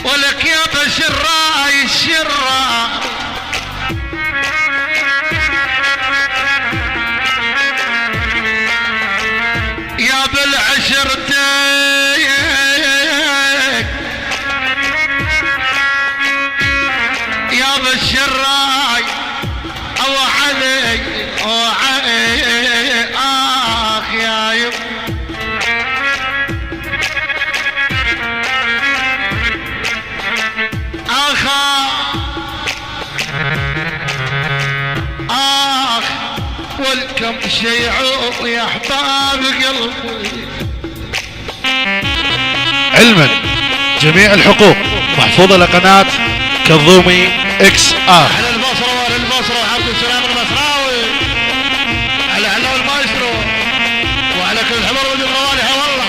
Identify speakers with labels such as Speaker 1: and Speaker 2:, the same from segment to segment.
Speaker 1: ولك يا بشراي الشرا يا بالعشرتين يا بالشراي او علي او علي اخ يا يب والكم شيعوا يا احباب قلبي.
Speaker 2: علما جميع الحقوق محفوظة لقناة كظومي اكس ار.
Speaker 1: على البصرة وعلى البصرة وعبد السلام البصراوي على علو المايسترو وعلى كل حمر ودي الغوالي والله.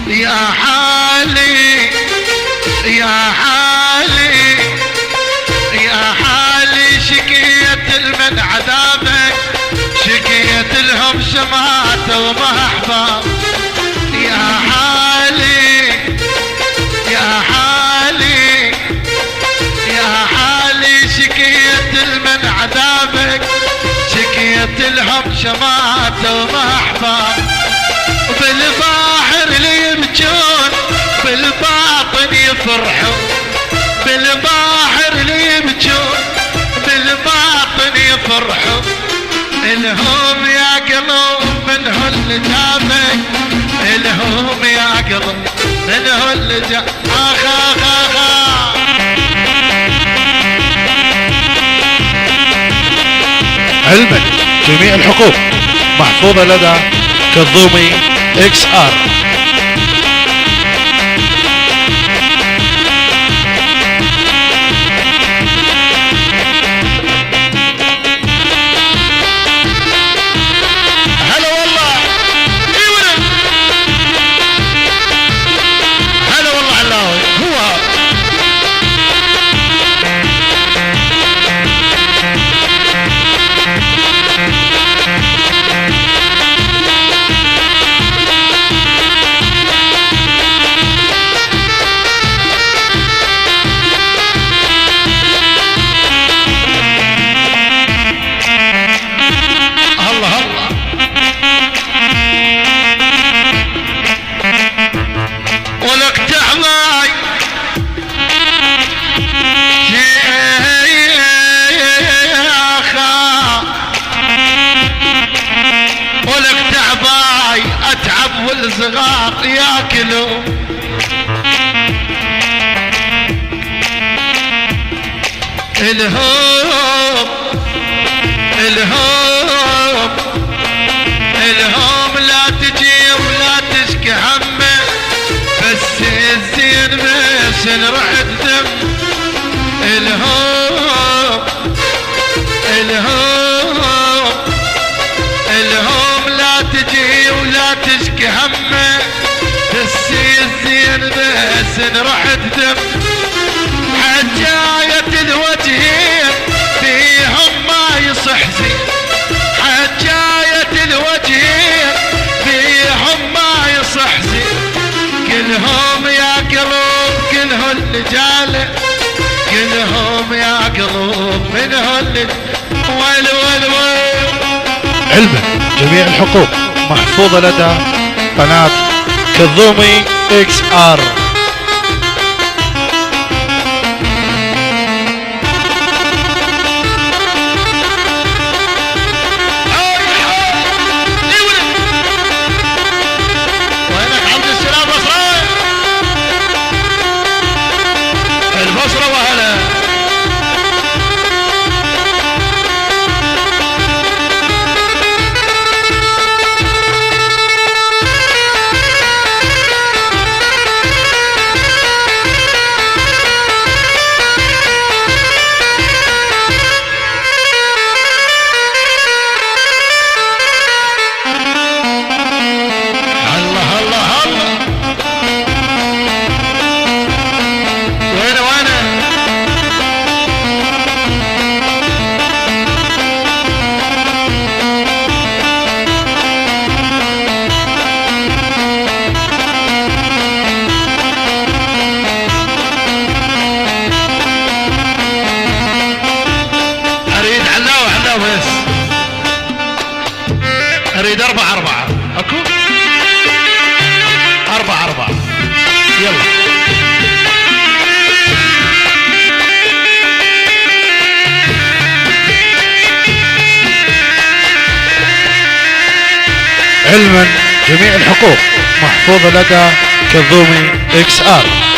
Speaker 1: يا حالي يا حالي يا حالي شكيت المن عذابك شكيت لهم شماتة ومحبة يا حالي يا حالي يا حالي شكيت المن عذابك شكيت لهم شماتة ومحبة بالباحر اللي يبجون بالباطن يفرحون بالباحر اللي يبجون بالباطن يفرحون الهم يا قلب منه اللي جابك الهم يا قلب منه اللي جابك اخ اخ اخ.
Speaker 2: علما جميع الحقوق محفوظة لدى كظومي اكس ار.
Speaker 1: والصغار ياكلوا الهوم الهوم الهوم لا تجي ولا تشكي همه بس الزين بس نروح الدم الهوم الهوم الهوم لا تجي ولا تشكي همه بس الزين بس نروح الدم حجاية الوجهين فيهم ما يصح زين حجاية الوجهين فيهم ما يصح زين كلهم يا قلوب كلهم اللي جاله كلهم يا قلوب منهم اللي ويل ويل ويل.
Speaker 2: علما جميع الحقوق محفوظة لدى قناة كظومي اكس ار.
Speaker 1: اريد 4-4 اكو 4-4 يلا.
Speaker 2: علما جميع الحقوق محفوظة لدى كظومي XR.